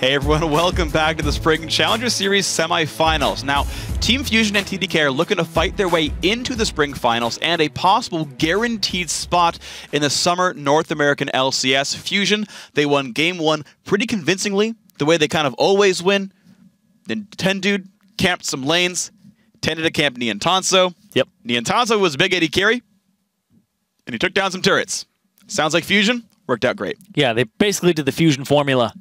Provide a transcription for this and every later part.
Hey everyone, welcome back to the Spring Challenger Series semifinals. Now, Team Fusion and TDK are looking to fight their way into the Spring Finals and a possible guaranteed spot in the Summer North American LCS. Fusion, they won Game 1 pretty convincingly, the way they kind of always win. Then Tendude camped some lanes, tended to camp Niantanso. Yep. Niantanso was a big AD carry, and he took down some turrets. Sounds like Fusion worked out great. Yeah, they basically did the Fusion formula.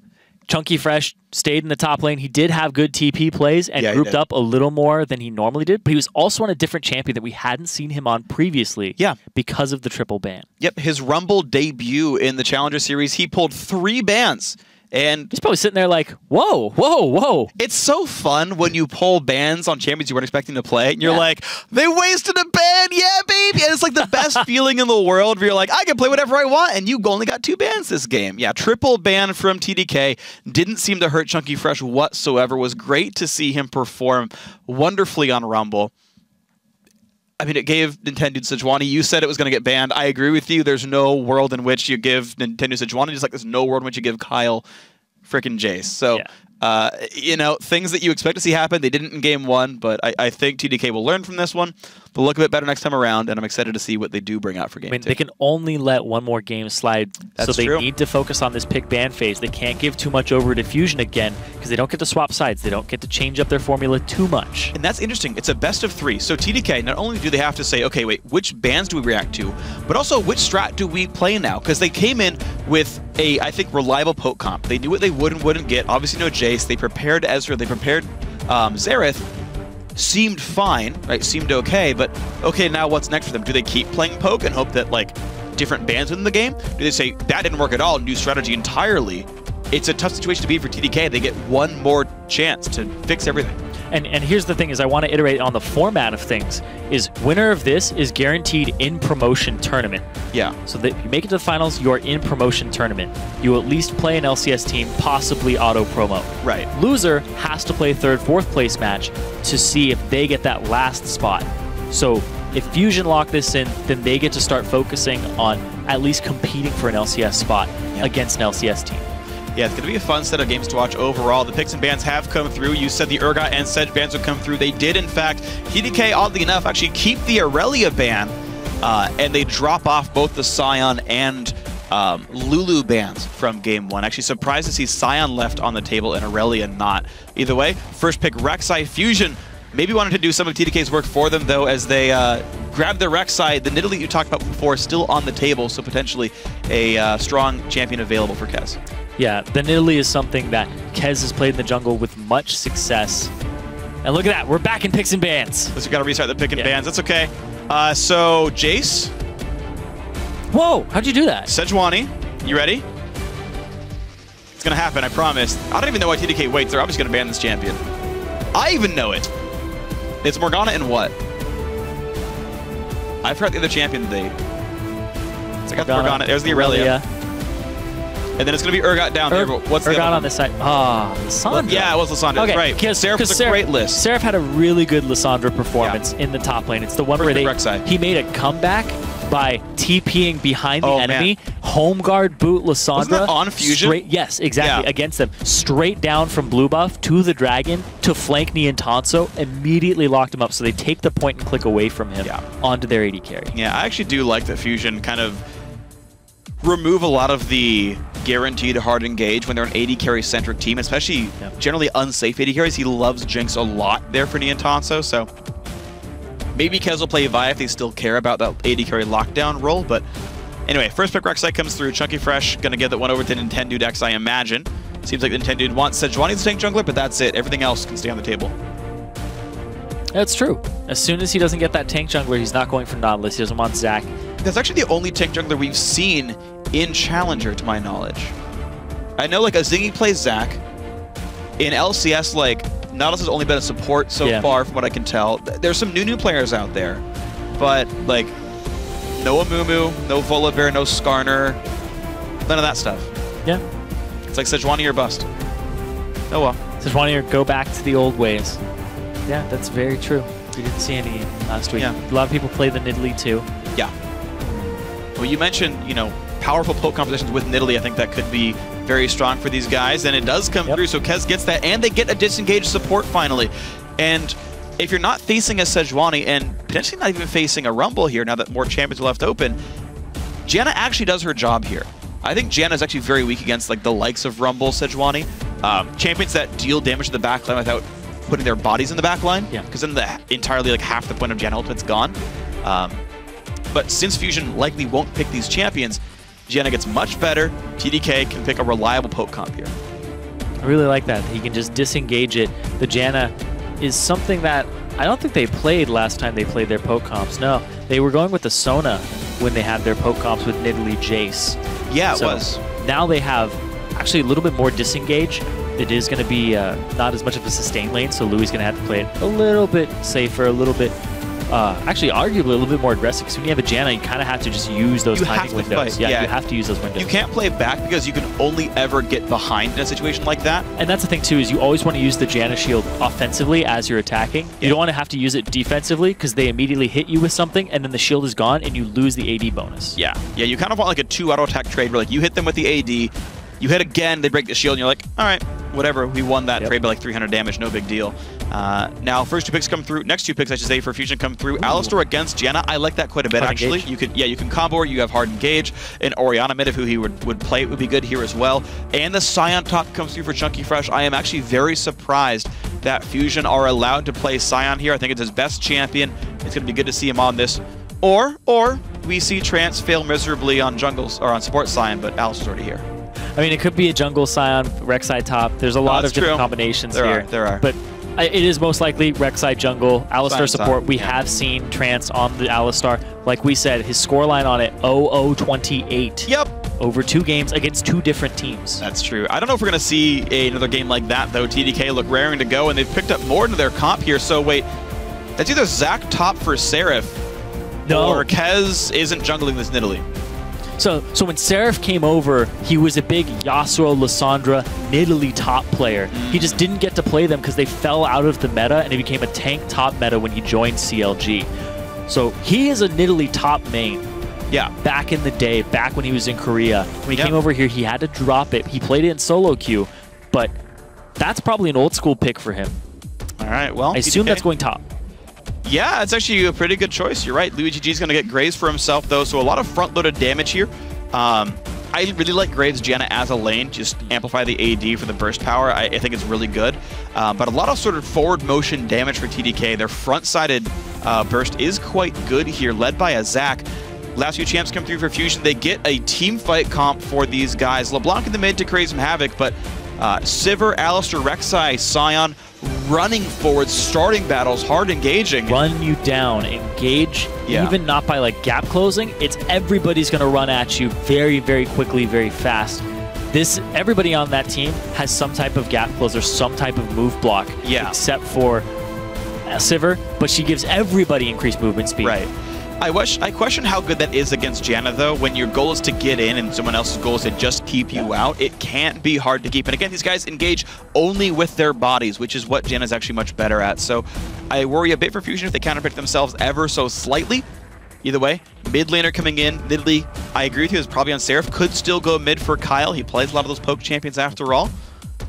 Chunky Fresh stayed in the top lane. He did have good TP plays and grouped up a little more than he normally did, but he was also on a different champion that we hadn't seen him on previously because of the triple ban. Yep, his Rumble debut in the Challenger Series, he pulled 3 bans. And he's probably sitting there like, whoa, whoa, whoa. It's so fun when you pull bans on champions you weren't expecting to play, and you're like, they wasted a ban, yeah, baby! And it's like the best feeling in the world where you're like, I can play whatever I want, and you only got 2 bans this game. Yeah, triple ban from TDK. Didn't seem to hurt Chunky Fresh whatsoever. Was great to see him perform wonderfully on Rumble. I mean, it gave Nintendo Sejuani. You said it was going to get banned. I agree with you. There's no world in which you give Nintendo Sejuani, just like there's no world in which you give Kyle frickin' Jace. So, you know, things that you expect to see happen, they didn't in Game 1, but I think TDK will learn from this one. They'll look a bit better next time around, and I'm excited to see what they do bring out for Game 2. They can only let one more game slide, so they need to focus on this pick ban phase. They can't give too much over to Fusion again, because they don't get to swap sides. They don't get to change up their formula too much. And that's interesting. It's a best of 3. So TDK, not only do they have to say, okay, wait, which bans do we react to, but also which strat do we play now? Because they came in with a, I think, reliable poke comp. They knew what they would and wouldn't get. Obviously no Jace. They prepared Ezreal. They prepared Xerath. Seemed fine, right? Seemed okay, but okay, now what's next for them? Do they keep playing poke and hope that, like, different bans within the game? Do they say, that didn't work at all, new strategy entirely? It's a tough situation to be for TDK. They get one more chance to fix everything. And here's the thing is I want to iterate on the format of things is winner of this is guaranteed in promotion tournament. Yeah. So that if you make it to the finals, you're in promotion tournament. You at least play an LCS team, possibly auto promo. Right. Loser has to play 3rd, 4th place match to see if they get that last spot. So if Fusion lock this in, then they get to start focusing on at least competing for an LCS spot against an LCS team. Yeah, it's going to be a fun set of games to watch overall. The picks and bans have come through. You said the Urgot and Sedge bans would come through. They did, in fact. TDK, oddly enough, actually keep the Aurelia ban, and they drop off both the Sion and Lulu bans from Game 1. Actually surprised to see Sion left on the table and Aurelia not. Either way, first pick Rek'Sai. Fusion maybe wanted to do some of TDK's work for them, though, as they grabbed the Rek'Sai. The Nidalee you talked about before is still on the table, so potentially a strong champion available for Kez. Yeah, the Nidalee is something that Kez has played in the jungle with much success. And look at that, we're back in picks and bans. We've got to restart the pick and bans. That's okay. So, Jace. Whoa, how'd you do that? Sejuani, you ready? It's going to happen, I promise. I don't even know why TDK waits. They're obviously going to ban this champion. I even know it. It's Morgana and what? I forgot the other champion they... I got the Morgana. There's the Aurelia. And then it's going to be Urgot down there. What's Urgot the on this side? Ah, Lissandra. Yeah, it was Lissandra. Okay, right. Seraph was a great list. Seraph had a really good Lissandra performance in the top lane. It's the one where he made a comeback by TPing behind the enemy, home guard boot Lissandra. Wasn't that on Fusion? Yes, exactly, against them. Straight down from blue buff to the dragon to flank Niantanso, immediately locked him up, so they take the point and click away from him onto their AD carry. Yeah, I actually do like that Fusion kind of remove a lot of the guaranteed hard engage when they're an AD carry centric team, especially generally unsafe AD carries. He loves Jinx a lot there for Niantanso, so maybe Kez will play Vi if they still care about that AD carry lockdown role. But anyway, first pick Rek'Sai comes through. Chunky Fresh gonna get that one over to Nintendo X, I imagine. Seems like Nintendo wants Sejuani the tank jungler, but that's it. Everything else can stay on the table. That's true. As soon as he doesn't get that tank jungler, he's not going for Nautilus. He doesn't want Zac. That's actually the only tank jungler we've seen in Challenger, to my knowledge. I know, like, Aziggy plays Zac. In LCS, like, Nautilus has only been a support so far, from what I can tell. There's some new players out there, but, like, no Amumu, no Volibear, no Skarner, none of that stuff. Yeah. It's like Sejuani or bust. Oh well. Sejuani or go back to the old ways. Yeah, that's very true. We didn't see any last week. Yeah. A lot of people play the Nidalee too. Yeah. Well, you mentioned, you know, powerful poke compositions with Nidalee. I think that could be very strong for these guys, and it does come through. So Kez gets that, and they get a disengaged support finally. And if you're not facing a Sejuani and potentially not even facing a Rumble here, now that more champions are left open, Janna actually does her job here. I think Janna is actually very weak against like the likes of Rumble, Sejuani, champions that deal damage to the backline without putting their bodies in the backline. Yeah. Because then entirely like half the point of Janna ultimate's gone. But since Fusion likely won't pick these champions, Janna gets much better. TDK can pick a reliable poke comp here. I really like that. He can just disengage it. The Janna is something that I don't think they played last time they played their poke comps. No, they were going with the Sona when they had their poke comps with Nidalee Jace. Yeah, it was. Now they have actually a little bit more disengage. It is going to be not as much of a sustain lane, so Louis is going to have to play it a little bit safer, a little bit, actually arguably a little bit more aggressive. Because when you have a Janna, you kind of have to just use those timing windows. Yeah, you have to use those windows. You can't play back because you can only ever get behind in a situation like that. And that's the thing too, is you always want to use the Janna shield offensively as you're attacking. You don't want to have to use it defensively because they immediately hit you with something and then the shield is gone and you lose the AD bonus. Yeah, you kind of want like a 2 auto attack trade where like you hit them with the AD, you hit again, they break the shield, and you're like, all right, whatever, we won that trade by like 300 damage, no big deal. Now, first 2 picks come through, next 2 picks, I should say, for Fusion come through. Alistar against Janna, I like that quite a bit, actually. You can combo her, you have hard engage, and Orianna mid, if who he would play, it would be good here as well. And the Sion top comes through for Chunky Fresh. I am actually very surprised that Fusion are allowed to play Sion here. I think it's his best champion. It's going to be good to see him on this. Or we see Trance fail miserably on jungles, or on support Sion, but Alistar's already here. I mean, it could be a jungle Sion, Rek'Sai top. There's a lot of different combinations here. There are. But it is most likely Rek'Sai jungle. Alistar support. We have seen Trance on the Alistar. Like we said, his scoreline on it, 0-0-28. Yep. Over 2 games against 2 different teams. That's true. I don't know if we're going to see another game like that, though. TDK look raring to go, and they've picked up more into their comp here. So wait, that's either Zac top for Seraph, or Kez isn't jungling this Nidalee. So when Seraph came over, he was a big Yasuo, Lissandra, Nidalee top player. He just didn't get to play them because they fell out of the meta, and he became a tank top meta when he joined CLG. So he is a Nidalee top main. Yeah. Back in the day, back when he was in Korea. When he came over here, he had to drop it. He played it in solo queue, but that's probably an old school pick for him. All right, well. I assume that's going top. Yeah, it's actually a pretty good choice. You're right. Luigi G is going to get Graves for himself, though, so a lot of front-loaded damage here. I really like Graves Janna as a lane. Just amplify the AD for the burst power. I think it's really good. But a lot of sort of forward motion damage for TDK. Their front-sided burst is quite good here, led by a Zac. Last 2 champs come through for Fusion. They get a team fight comp for these guys. LeBlanc in the mid to create some havoc, but Sivir, Alistar, Rek'Sai, Sion running forward, starting battles, hard engaging. Run you down, engage, even not by like gap closing. It's everybody's going to run at you very, very quickly, very fast. Everybody on that team has some type of gap close or some type of move block, except for Sivir, but she gives everybody increased movement speed. Right. I question how good that is against Janna, though. When your goal is to get in and someone else's goal is to just keep you out, it can't be hard to keep. And again, these guys engage only with their bodies, which is what Janna's actually much better at. So I worry a bit for Fusion if they counterpick themselves ever so slightly. Either way, mid laner coming in. Nidalee, I agree with you, is probably on Seraph. Could still go mid for Kyle. He plays a lot of those poke champions after all.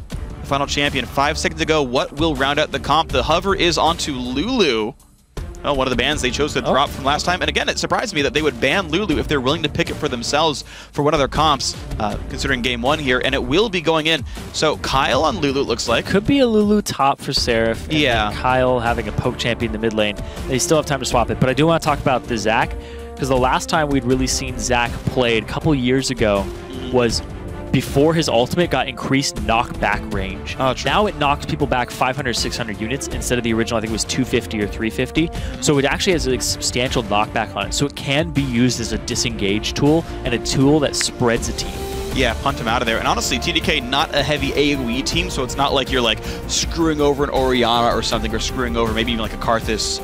The final champion, 5 seconds to go. What will round out the comp? The hover is onto Lulu. Oh, one of the bans they chose to drop from last time. And again, it surprised me that they would ban Lulu if they're willing to pick it for themselves for one of their comps, considering game 1 here. And it will be going in. So Kyle on Lulu, it looks like. Could be a Lulu top for Seraph. And Kyle having a poke champion in the mid lane. They still have time to swap it. But I do want to talk about the Zac, because the last time we'd really seen Zac played a couple years ago was before his ultimate got increased knockback range. Now it knocks people back 500, 600 units instead of the original, I think it was 250 or 350. So it actually has a substantial knockback on it. So it can be used as a disengage tool and a tool that spreads a team. Yeah, punt him out of there. And honestly, TDK, not a heavy AoE team, so it's not like you're like screwing over an Orianna or something, or screwing over maybe even like a Karthus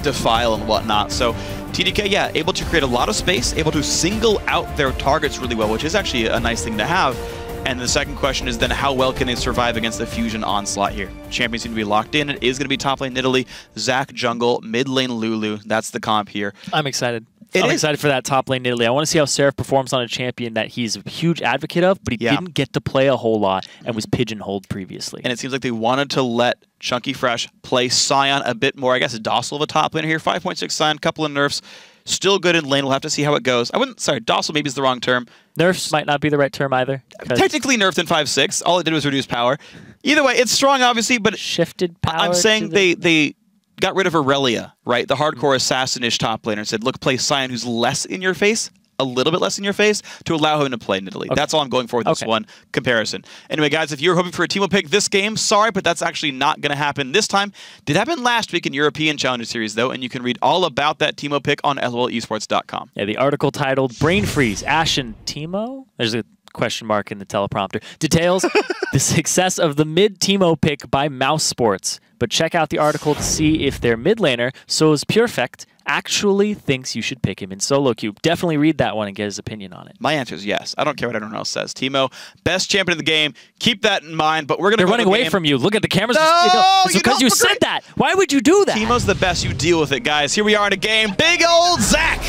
Defile and whatnot. So TDK, yeah, able to create a lot of space, able to single out their targets really well, which is actually a nice thing to have. And the second question is then how well can they survive against the Fusion onslaught here? Champions seem to be locked in. It is going to be top lane Nidalee, Zac jungle, mid lane Lulu. That's the comp here. I'm excited. I'm excited for that top lane Italy. I want to see how Seraph performs on a champion that he's a huge advocate of, but he didn't get to play a whole lot and was pigeonholed previously. And it seems like they wanted to let Chunky Fresh play Sion a bit more. I guess a docile of a top laner here. 5.6 Sion, couple of nerfs. Still good in lane. We'll have to see how it goes. Docile maybe is the wrong term. Nerfs might not be the right term either. Technically nerfed in 5.6. All it did was reduce power. Either way, it's strong, obviously, but shifted power. I'm saying they got rid of Aurelia, right? The hardcore assassin-ish top laner, and said, look, play Sion who's less in your face, a little bit less in your face, to allow him to play Nidalee. Okay. That's all I'm going for with this one comparison. Anyway, guys, if you're hoping for a Teemo pick this game, sorry, but that's actually not going to happen this time. Did happen last week in European Challenger Series, though, and you can read all about that Teemo pick on lolesports.com. Yeah, the article titled Brain Freeze, Ashen Teemo? There's a question mark in the teleprompter. Details the success of the mid Teemo pick by Mouse Sports. But check out the article to see if their mid laner, So's Purefect, actually thinks you should pick him in solo queue. Definitely read that one and get his opinion on it. My answer is yes. I don't care what anyone else says. Teemo, best champion in the game. Keep that in mind, but we're going to They're running away from you. Look at the cameras. No, it's because you said that. Why would you do that? Teemo's the best. You deal with it, guys. Here we are in a game. Big old Zach.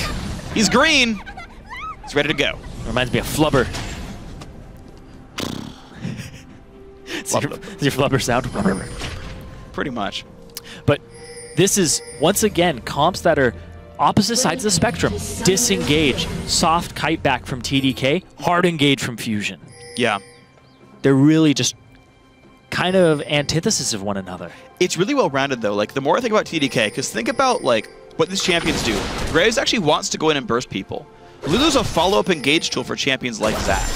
He's green. He's ready to go. Reminds me of Flubber. Is your Flubber sound? Pretty much. But this is, once again, comps that are opposite sides of the spectrum. Disengage, soft kite back from TDK, hard engage from Fusion. Yeah. They're really just kind of antithesis of one another. It's really well-rounded, though. Like, the more I think about TDK, because think about, like, what these champions do. Graves actually wants to go in and burst people. Lulu's a follow-up engage tool for champions like Zach.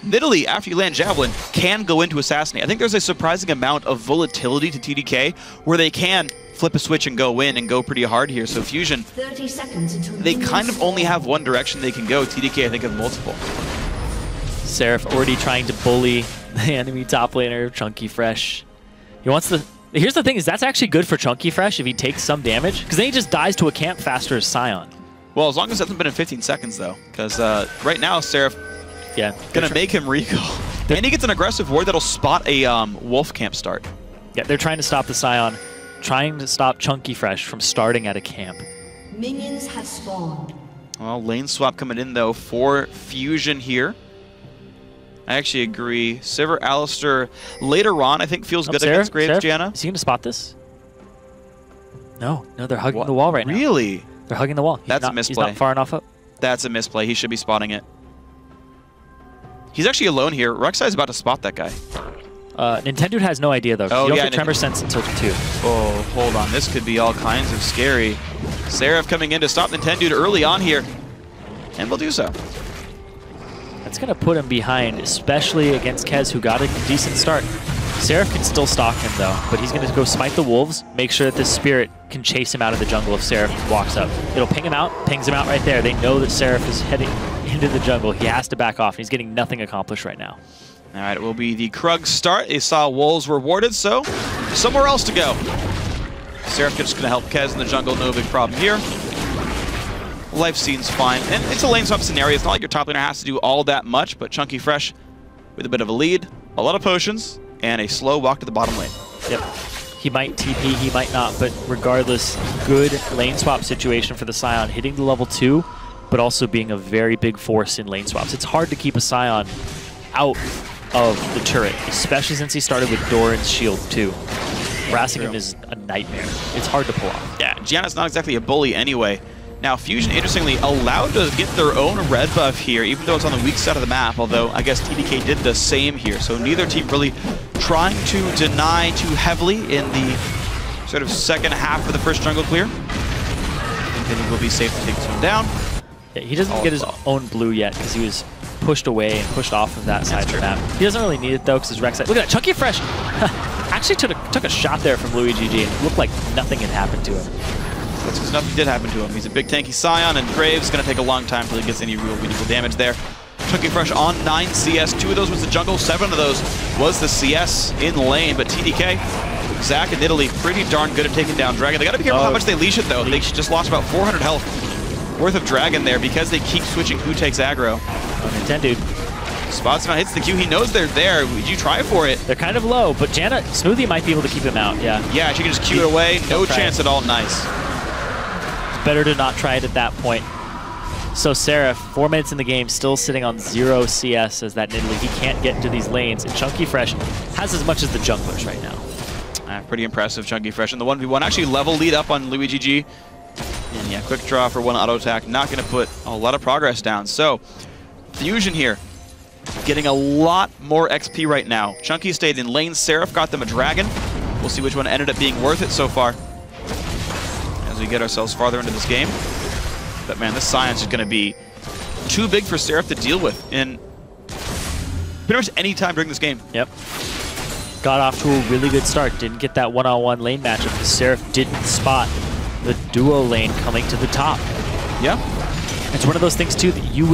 Nidalee, after you land Javelin, can go into Assassinate. I think there's a surprising amount of volatility to TDK where they can flip a switch and go in and go pretty hard here. So Fusion, 30 seconds until they kind of only have one direction they can go. TDK, I think, have multiple. Seraph already trying to bully the enemy top laner, Chunky Fresh. He wants the... Here's the thing, is that's actually good for Chunky Fresh if he takes some damage, because then he just dies to a camp faster as Sion. Well, as long as it hasn't been in 15 seconds, though, because right now, Seraph gonna make him recall. And he gets an aggressive ward that'll spot a wolf camp start. Yeah, they're trying to stop the Sion, trying to stop Chunky Fresh from starting at a camp. Minions have spawned. Well, lane swap coming in, though, for Fusion here. I actually agree. Sivir, Alistair, later on, I think feels good against Graves, Gianna. Is he going to spot this? No, they're hugging the wall right now. Really? They're hugging the wall. That's a misplay. He's not far enough up. That's a misplay. He should be spotting it. He's actually alone here. Rek'Sai is about to spot that guy. Nintendo has no idea, though. Oh, you don't get Tremor Sense until 2. Oh, hold on. This could be all kinds of scary. Seraph coming in to stop Nintendo early on here. And will do so. That's going to put him behind, especially against Kez, who got a decent start. Seraph can still stalk him, though, but he's going to go smite the wolves, make sure that this spirit can chase him out of the jungle if Seraph walks up. It'll ping him out, pings him out right there. They know that Seraph is heading into the jungle. He has to back off, and he's getting nothing accomplished right now. All right, it will be the Krug start. They saw wolves rewarded, so somewhere else to go. Seraph just going to help Kez in the jungle, no big problem here. Life seems fine, and it's a lane swap scenario. It's not like your top laner has to do all that much, but Chunky Fresh with a bit of a lead, a lot of potions, and a slow walk to the bottom lane. Yep. He might TP, he might not, but regardless, good lane swap situation for the Sion, hitting the level 2, but also being a very big force in lane swaps. It's hard to keep a Sion out of the turret, especially since he started with Doran's shield too. Harassing him is a nightmare. It's hard to pull off. Yeah, Gianna's not exactly a bully anyway. Now, Fusion, interestingly, allowed to get their own red buff here, even though it's on the weak side of the map, although I guess TDK did the same here. So neither team really trying to deny too heavily in the sort of second half of the first jungle clear. I think he will be safe to take this one down. Yeah, he doesn't get his own blue yet because he was pushed away and pushed off of that side of the map. He doesn't really need it, though, because his Rek'Sai... Look at that, Chunky Fresh! Actually took a shot there from Louis GG, and it looked like nothing had happened to him. That's because nothing did happen to him. He's a big tanky Sion, and Graves is going to take a long time until he gets any real meaningful damage there. Chunky Fresh on 9 CS. 2 of those was the jungle, 7 of those was the CS in lane. But TDK, Zach and Nidalee pretty darn good at taking down Dragon. They got to be careful how much they leash it, though. They just lost about 400 health worth of Dragon there because they keep switching who takes aggro. Oh, Nintendo. Spots not hits the Q. He knows they're there. Would you try for it? They're kind of low, but Janna, Smoothie might be able to keep him out, yeah. Yeah, she can just Q it away. No chance at all. Nice. Better to not try it at that point. So Seraph, 4 minutes in the game, still sitting on 0 CS as that Nidalee. He can't get into these lanes, and Chunky Fresh has as much as the junglers right now. Pretty impressive, Chunky Fresh in the 1v1. Actually, level lead up on Louis GG. And yeah, quick draw for one auto attack. Not going to put a lot of progress down. So, Fusion here, getting a lot more XP right now. Chunky stayed in lane. Seraph got them a dragon. We'll see which one ended up being worth it so far as we get ourselves farther into this game. But man, this Scion's is going to be too big for Seraph to deal with in pretty much any time during this game. Yep. Got off to a really good start. Didn't get that one-on-one lane matchup because Seraph didn't spot the duo lane coming to the top. Yeah. It's one of those things too that you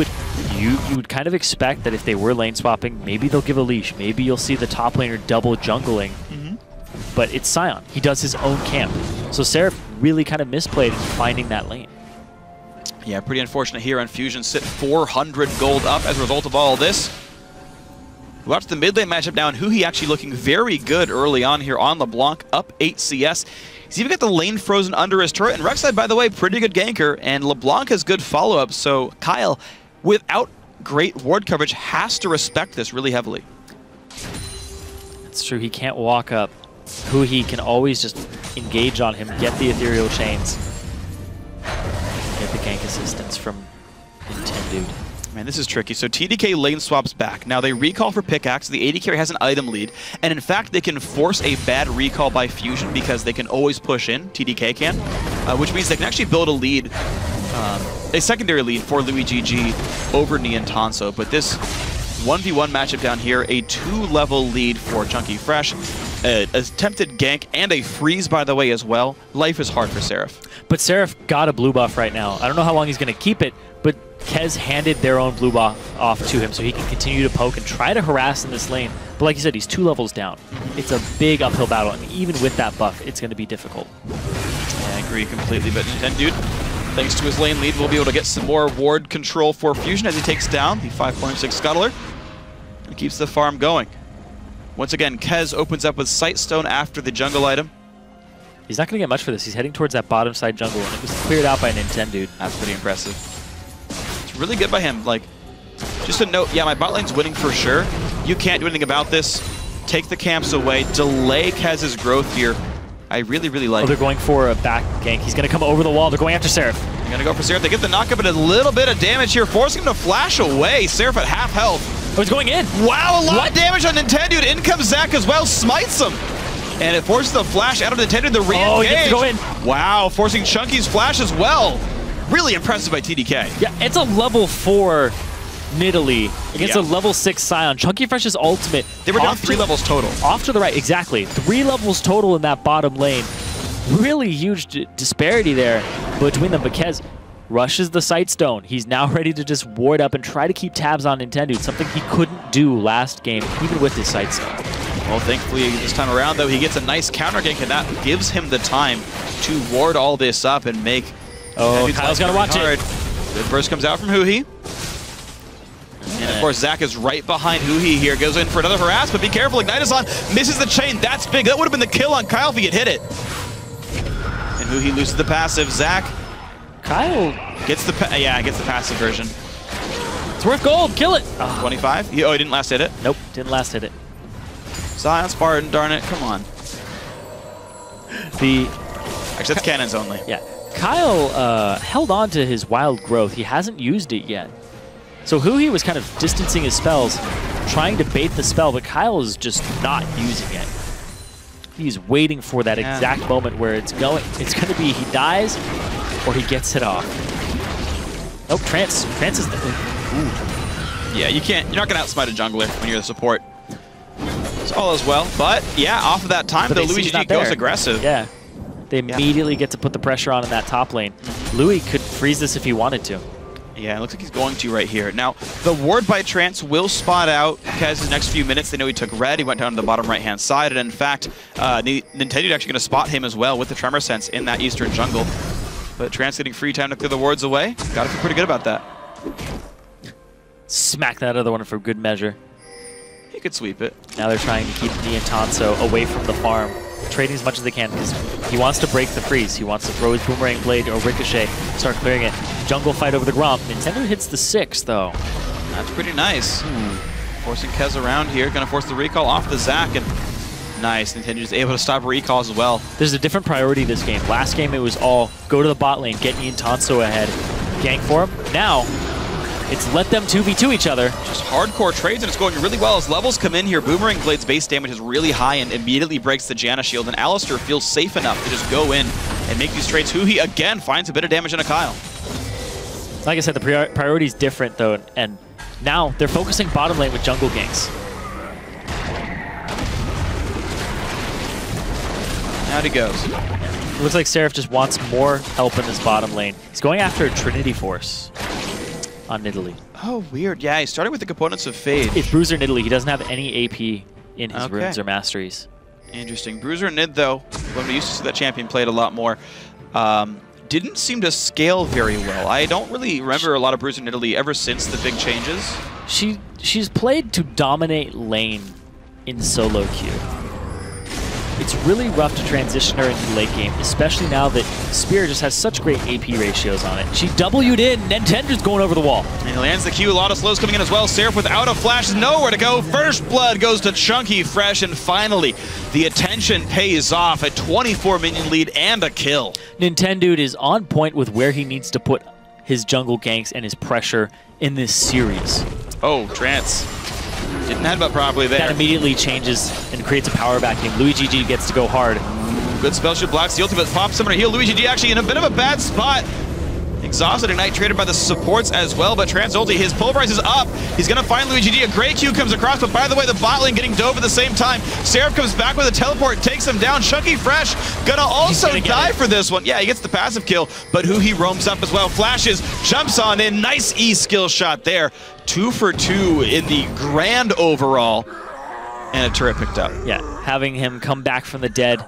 would kind of expect that if they were lane swapping, maybe they'll give a leash. Maybe you'll see the top laner double jungling. But it's Scion. He does his own camp. So Seraph really kind of misplayed in finding that lane. Yeah, pretty unfortunate here on Fusion. Sit 400 gold up as a result of all of this. Watch the mid lane matchup now, and Huhi actually looking very good early on here on LeBlanc, up 8 CS. He's even got the lane frozen under his turret, and Rek'Sai, by the way, pretty good ganker, and LeBlanc has good follow-up, so Kyle, without great ward coverage, has to respect this really heavily. It's true, he can't walk up. Huhi can always just engage on him, get the ethereal chains, get the gank assistance from Nintendo. Man, this is tricky. So TDK lane swaps back. Now they recall for pickaxe. The AD carry has an item lead. And in fact, they can force a bad recall by Fusion because they can always push in. TDK can. Which means they can actually build a lead, a secondary lead for Louis GG over Neon Tanso. But this 1v1 matchup down here, a 2-level lead for Chunky Fresh. Attempted gank and a freeze, by the way, as well. Life is hard for Seraph. But Seraph got a blue buff right now. I don't know how long he's going to keep it, but Kez handed their own blue buff off to him so he can continue to poke and try to harass in this lane. But like you said, he's 2 levels down. It's a big uphill battle, and even with that buff, it's going to be difficult. Yeah, I agree completely, but Nintendo, thanks to his lane lead, will be able to get some more ward control for Fusion as he takes down the 5.6 Scuttler and keeps the farm going. Once again, Kez opens up with Sightstone after the jungle item. He's not going to get much for this. He's heading towards that bottom side jungle, and it was cleared out by Nintendo. That's pretty impressive. It's really good by him. Like, just a note, yeah, my bot lane's winning for sure. You can't do anything about this. Take the camps away. Delay Kez's growth here. I really, really like it. They're going for a back gank. He's going to come over the wall. They're going after Seraph. They're going to go for Seraph. They get the knockup and a little bit of damage here, forcing him to flash away. Seraph at half health. Oh, he's going in. Wow, a lot of damage on Nintendo. In comes Zach as well, smites him. And it forces the flash out of Nintendo to re-engage. Oh, he gets to go in. Wow, forcing Chunky's flash as well. Really impressive by TDK. Yeah, it's a level 4 Nidalee against a level 6 Scion. Chunky Fresh's ultimate. They were down 3 levels total. Off to the right, exactly. 3 levels total in that bottom lane. Really huge disparity there between them. But Kez rushes the Sightstone. He's now ready to just ward up and try to keep tabs on Nintendo, something he couldn't do last game, even with his Sightstone. Well, thankfully, this time around, though, he gets a nice counter gank, and that gives him the time to ward all this up and make... Oh, Kyle's got to watch it. Good burst comes out from Huhi. And, of course, Zach is right behind Huhi here. Goes in for another harass, but be careful. Ignite is on. Misses the chain. That's big. That would have been the kill on Kyle if he had hit it. And Huhi loses the passive. Zach... Kyle... Gets the passive version. It's worth gold. Kill it. 25? He didn't last hit it? Nope, didn't last hit it. Scion Spartan, darn it. Come on. Actually, that's cannons only. Yeah. Kyle held on to his wild growth. He hasn't used it yet. So Huhi was kind of distancing his spells, trying to bait the spell, but Kyle is just not using it. He's waiting for that exact moment where it's going. It's going to be he dies or he gets it off. Nope, Trance is the... Ooh. Yeah, you're not going to outsmite a jungler when you're the support. So all is well, but yeah, off of that time, the Louis GG goes aggressive. Yeah. They immediately get to put the pressure on in that top lane. Louis could freeze this if he wanted to. Yeah, it looks like he's going to right here. Now, the ward by Trance will spot out Kez's next few minutes. They know he took red. He went down to the bottom right-hand side. And in fact, Nintendo's actually going to spot him as well with the Tremor Sense in that eastern jungle. But Trance getting free time to clear the wards away. Got to feel pretty good about that. Smack that other one for good measure. He could sweep it. Now they're trying to keep Neon Tanso away from the farm. trading as much as they can because he wants to break the freeze. He wants to throw his Boomerang Blade or Ricochet, start clearing it. Jungle fight over the Gromp. Nintendo hits the 6, though. That's pretty nice. Forcing Kez around here, gonna force the recall off the Zac, and nice. Nintendo is able to stop recalls as well. There's a different priority this game. Last game it was all go to the bot lane, get Ian Tonso ahead, gank for him. Now, it's let them 2v2 each other. Just hardcore trades, and it's going really well as levels come in here. Boomerang Blade's base damage is really high and immediately breaks the Janna shield, and Alistar feels safe enough to just go in and make these trades. Huhi again finds a bit of damage in a Kyle. Like I said, the priority is different though, and now they're focusing bottom lane with jungle ganks. Out he goes. It looks like Seraph just wants more help in this bottom lane. He's going after a Trinity Force on Nidalee. Oh, weird. Yeah, he started with the components of Phage. It's Bruiser Nidalee. He doesn't have any AP in his runes or masteries. Interesting. Bruiser Nid, though, when we used to see that champion played a lot more, didn't seem to scale very well. I don't really remember a lot of Bruiser Nidalee ever since the big changes. She's played to dominate lane in solo queue. It's really rough to transition her into the late game, especially now that Spear just has such great AP ratios on it. She W'd in, Nintendo's going over the wall. And he lands the Q, a lot of slows coming in as well. Seraph without a flash, nowhere to go. First blood goes to Chunky Fresh, and finally, the attention pays off. A 24 minion lead and a kill. Nintendo is on point with where he needs to put his jungle ganks and his pressure in this series. Oh, Trance. Didn't headbutt properly there. That immediately changes and creates a power vacuum. Luigi gets to go hard. Good spell shield blocks the ultimate, pops summoner heal. Luigi actually in a bit of a bad spot. Exhausted Ignite traded by the supports as well, but Trance ulti, his pulverize is up. He's gonna find Luigi. A great Q comes across, but by the way, the bot lane getting dove at the same time. Seraph comes back with a teleport, takes him down. Chunky Fresh gonna also die for this one. Yeah, he gets the passive kill, but Huhi roams up as well. Flashes, jumps on in, nice E skill shot there. 2 for 2 in the grand overall, and a turret picked up. Yeah, having him come back from the dead,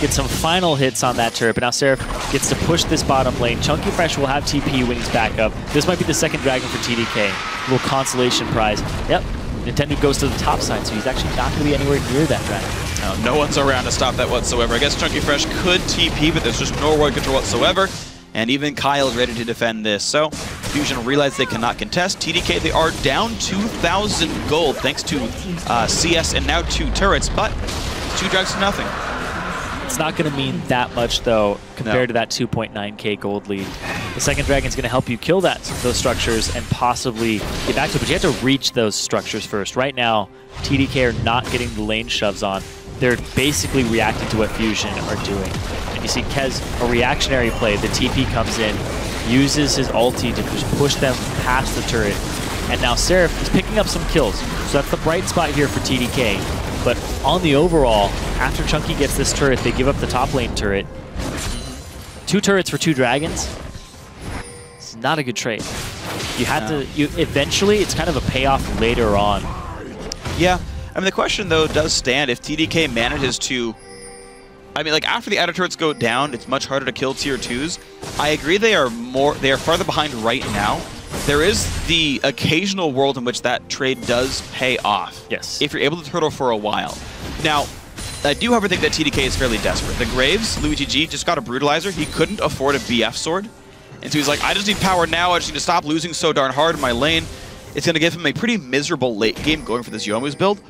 get some final hits on that turret, but now Seraph gets to push this bottom lane. Chunky Fresh will have TP when he's back up. This might be the second dragon for TDK. A little consolation prize. Yep, Nintendo goes to the top side, so he's actually not going to be anywhere near that dragon. No one's around to stop that whatsoever. I guess Chunky Fresh could TP, but there's just no ward control whatsoever. And even Kyle is ready to defend this. So Fusion realize they cannot contest. TDK, they are down 2,000 gold thanks to CS and now 2 turrets, but 2 drags to nothing. It's not going to mean that much, though, compared to that 2.9k gold lead. The second dragon's going to help you kill those structures and possibly get back to it, but you have to reach those structures first. Right now, TDK are not getting the lane shoves on. They're basically reacting to what Fusion are doing. And you see Kez, a reactionary play. The TP comes in, uses his ulti to just push them past the turret. And now Seraph is picking up some kills. So that's the bright spot here for TDK. But on the overall, after Chunky gets this turret, they give up the top lane turret. 2 turrets for 2 dragons. It's not a good trade. You have to, eventually, it's kind of a payoff later on. Yeah. I mean, the question, though, does stand if TDK manages to... I mean, like, after the outer turrets go down, it's much harder to kill tier 2s. I agree they are farther behind right now. There is the occasional world in which that trade does pay off. Yes. If you're able to turtle for a while. Now, I do, however, think that TDK is fairly desperate. The Graves, Luigi G, just got a Brutalizer. He couldn't afford a BF sword. And so he's like, I just need power now. I just need to stop losing so darn hard in my lane. It's going to give him a pretty miserable late game going for this Youmuu's build.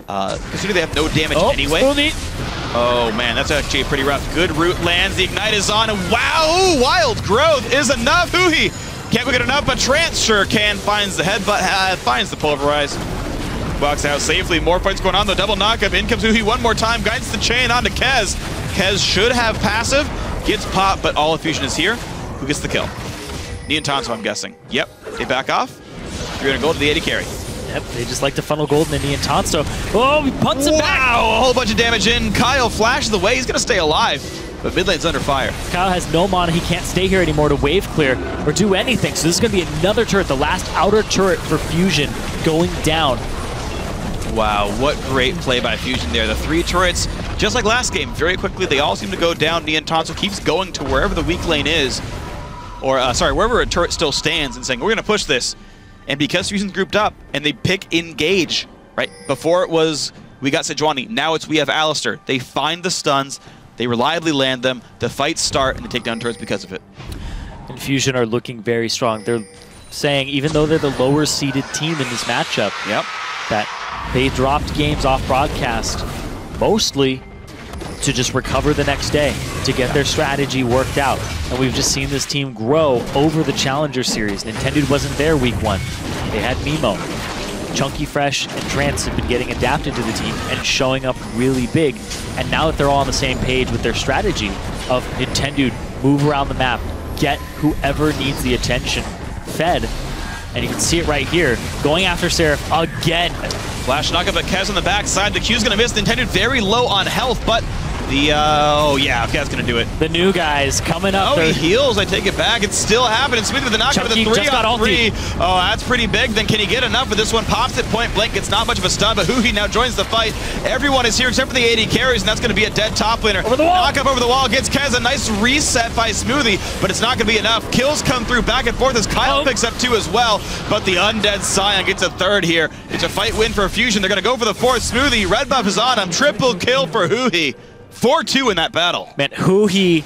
Considering they have no damage anyway. Oh man, that's actually pretty rough. Good root lands, the Ignite is on, and wow, Wild Growth is enough. Huhi can't get enough, but Trance sure can. Finds the headbutt, finds the Pulverize. Walks out safely, more fights going on, the double knockup. In comes Huhi one more time, guides the chain onto Kez. Kez should have passive, gets popped, but all of Fusion is here. Who gets the kill? Neon Tonso, I'm guessing. Yep, they back off. You're gonna go to the AD carry. Yep, they just like to funnel gold in the Neon Tonso. Oh, he punts it back! Wow, a whole bunch of damage in. Kyle flashes away, he's gonna stay alive, but mid lane's under fire. Kyle has no mana, he can't stay here anymore to wave clear or do anything, so this is gonna be another turret, the last outer turret for Fusion going down. Wow, what great play by Fusion there. The 3 turrets, just like last game, very quickly, they all seem to go down. Neon Tonso keeps going to wherever the weak lane is, or wherever a turret still stands and saying, we're gonna push this. And because Fusion's grouped up and they pick engage, right? Before it was We got Sejuani. Now we have Alistar. They find the stuns. They reliably land them. The fights start, and they take down turrets because of it. And Fusion are looking very strong. They're saying, even though they're the lower seeded team in this matchup, that they dropped games off broadcast mostly to just recover the next day, to get their strategy worked out. And we've just seen this team grow over the Challenger Series. Nintendo wasn't there week 1. They had Mimo. Chunky Fresh and Trance have been getting adapted to the team and showing up really big. And now that they're all on the same page with their strategy of Nintendo, move around the map, get whoever needs the attention fed. And you can see it right here, going after Seraph again. Flash knockup at Kez on the backside. The Q's gonna miss. Nintendo very low on health, but the, oh yeah, Kez gonna do it. The new guys coming up. Oh, he heals, I take it back. It's still happening. Smooth with the knockup with the 3-on-3. Oh, that's pretty big. Then can he get enough with this one? Pops it point blank. It's not much of a stun, but Huhi now joins the fight. Everyone is here except for the AD carries, and that's gonna be a dead top laner. Over the wall. Knockup over the wall gets Kez. A nice reset by Smoothie, but it's not gonna be enough. Kills come through back and forth as Kyle picks up 2 as well, but the Undead Scion gets a 3rd here. It's a fight win for Fusion. They're gonna go for the 4th. Smoothie, red buff is on him. Triple kill for Huhi. 4-2 in that battle. Man, Huhi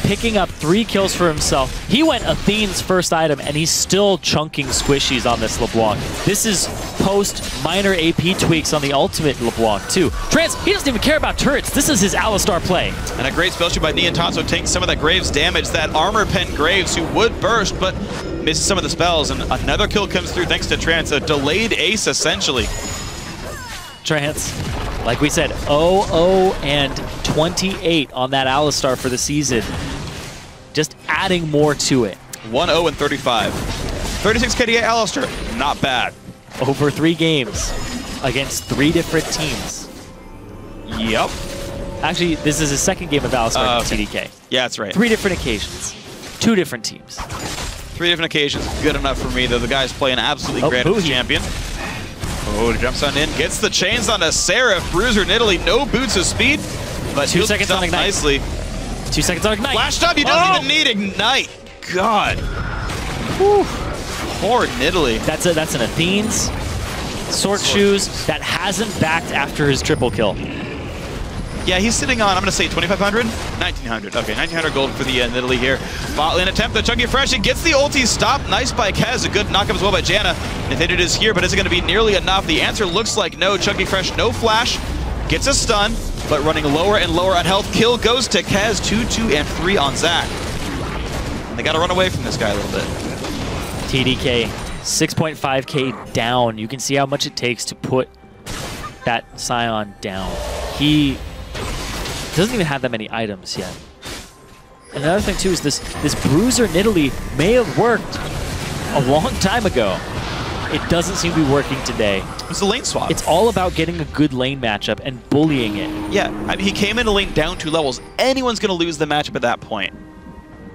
picking up 3 kills for himself. He went Athene's first item, and he's still chunking squishies on this LeBlanc. This is post minor AP tweaks on the ultimate LeBlanc, too. Trance, he doesn't even care about turrets. This is his Alistar play. And a great spell shoot by Niantanso takes some of that Graves damage. That armor pen Graves, who would burst, but misses some of the spells. And another kill comes through thanks to Trance. A delayed ace, essentially. Trance, like we said, 0-0 and 28 on that Alistar for the season. Just adding more to it. 1-0 and 35. 36 KDA Alistar, not bad. Over 3 games against 3 different teams. Yep. Actually, this is his 2nd game of Alistar okay. TDK. Yeah, that's right. 3 different occasions. 2 different teams. 3 different occasions. Good enough for me, though. The guy's playing absolutely great as a champion. Oh, jumps on in, gets the chains on a Seraph. Bruiser in Italy, no boots of speed, but 2 seconds on Ignite. Nicely. 2 seconds on Ignite. Flashed up, you don't even need Ignite. God. Whew. Poor Italy. That's an Athene's Sork Shoes that hasn't backed after his triple kill. Yeah, he's sitting on, I'm going to say 2,500? 1,900. Okay, 1,900 gold for the Italy here. Bot lane attempt, the Chunky Fresh. He gets the ulti stop. Nice by Kez. A good knockup as well by Janna. Nintendo is here, but is it going to be nearly enough? The answer looks like no. Chunky Fresh, no flash. Gets a stun, but running lower and lower on health. Kill goes to Kez. 2, 2, and 3 on Zach. And they got to run away from this guy a little bit. TDK, 6.5k down. You can see how much it takes to put that Scion down. He doesn't even have that many items yet. Another thing too is this Bruiser in Italy may have worked a long time ago. It doesn't seem to be working today. It's a lane swap. It's all about getting a good lane matchup and bullying it. Yeah, I mean, he came into lane down 2 levels. Anyone's going to lose the matchup at that point.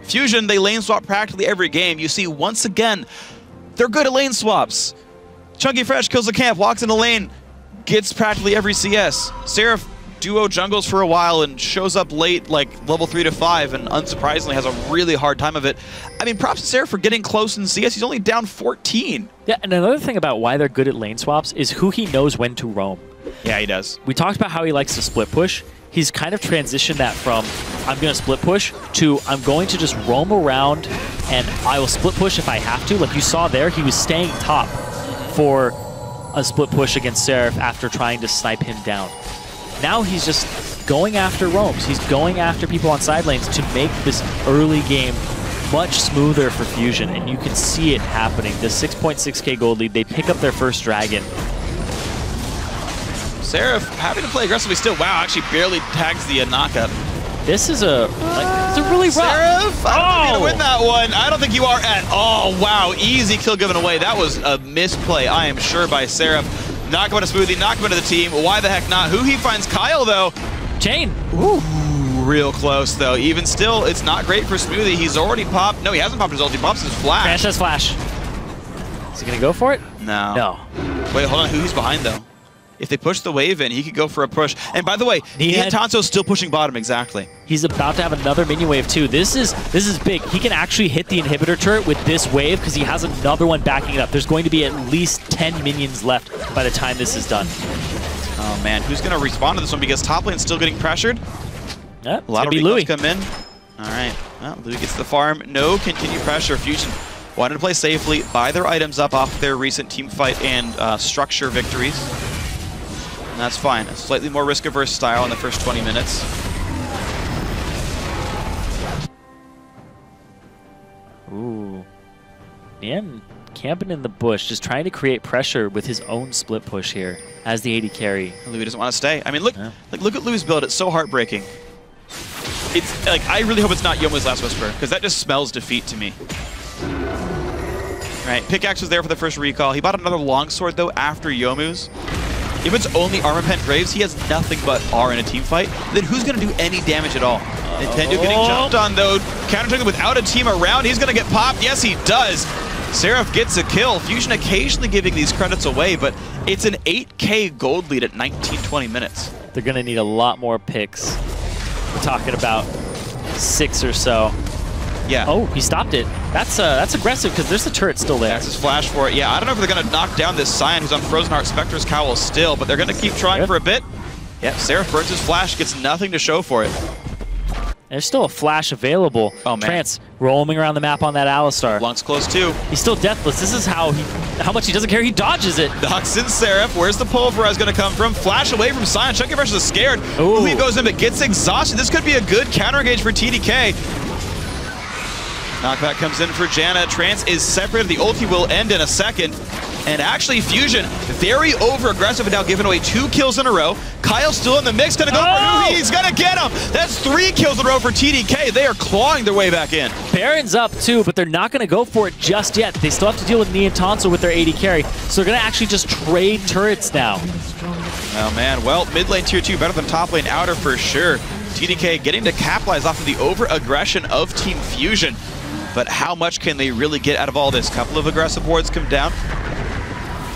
Fusion, they lane swap practically every game. You see, once again, they're good at lane swaps. Chunky Fresh kills the camp, walks in the lane, gets practically every CS. Seraph duo jungles for a while and shows up late, like level 3 to 5, and unsurprisingly has a really hard time of it. I mean, props to Seraph for getting close in CS. He's only down 14. Yeah, and another thing about why they're good at lane swaps is who he knows when to roam. Yeah, he does. We talked about how he likes to split push. He's kind of transitioned that from I'm going to split push to I'm going to just roam around and I will split push if I have to. Like you saw there, he was staying top for a split push against Seraph after trying to snipe him down. Now he's just going after roams. He's going after people on side lanes to make this early game much smoother for Fusion, and you can see it happening. The 6.6k gold lead, they pick up their first dragon. Seraph having to play aggressively still. Wow, actually barely tags the knockup. This is it's a really rough. Seraph, I don't think you're gonna win that one. I don't think you are at all. Wow, easy kill given away. That was a misplay, I am sure, by Seraph. Knock him into Smoothie, knock him into the team. Why the heck not? Who he finds Kyle, though. Chain. Ooh, real close, though. Even still, it's not great for Smoothie. He's already popped. No, he hasn't popped his ult. He pops his flash. Crash has flash. Is he going to go for it? No. No. Wait, hold on. Who he's behind, though? If they push the wave in, he could go for a push. And by the way, Niantanso's still pushing bottom, exactly. He's about to have another minion wave too. This is big. He can actually hit the inhibitor turret with this wave because he has another one backing it up. There's going to be at least 10 minions left by the time this is done. Oh man, who's gonna respond to this one because top lane's still getting pressured? Yep, A lot of Louis recalls come in. All right, well, Louis gets the farm. No continued pressure. Fusion wanted to play safely, buy their items up off their recent team fight and structure victories. And that's fine. A slightly more risk-averse style in the first 20 minutes. Ooh. Nian camping in the bush, just trying to create pressure with his own split push here as the AD carry. Louis doesn't want to stay. I mean, look, look at Louis' build. It's so heartbreaking. It's like, I really hope it's not Youmu's Last Whisper, because that just smells defeat to me. All right, Pickaxe was there for the first recall. He bought another longsword, though, after Youmu's. If it's only Armor Pen Graves, he has nothing but R in a team fight. Then who's going to do any damage at all? Nintendo getting jumped on, though. Counter without a team around. He's going to get popped. Yes, he does. Seraph gets a kill. Fusion occasionally giving these credits away, but it's an 8K gold lead at 19-20 minutes. They're going to need a lot more picks. We're talking about 6 or so. Yeah. Oh, he stopped it. That's aggressive because there's a turret still there. That's his flash for it. Yeah, I don't know if they're going to knock down this Scion who's on Frozen Heart Spectre's Cowl still, but they're going to keep trying for a bit. Yep, Seraph burns his flash, gets nothing to show for it. There's still a flash available. Oh, man. Trance roaming around the map on that Alistar. Blunk's close too. He's still deathless. This is how much he doesn't care. He dodges it. Knocks in Seraph. Where's the pulverize going to come from? Flash away from Scion. Chunky Fresh is scared. Ooh. Louis goes in but gets exhausted. This could be a good counter engage for TDK. Knockback comes in for Janna. Trance is separated. The ulti will end in a second. And actually, Fusion, very over-aggressive and now giving away 2 kills in a row. Kyle's still in the mix, gonna go for He's gonna get him! That's 3 kills in a row for TDK. They are clawing their way back in. Baron's up too, but they're not gonna go for it just yet. They still have to deal with Nian Tonso with their AD carry, so they're gonna actually just trade turrets now. Oh man, well, mid lane tier 2 better than top lane outer for sure. TDK getting to capitalize off of the over-aggression of Team Fusion. But how much can they really get out of all this? Couple of aggressive wards come down.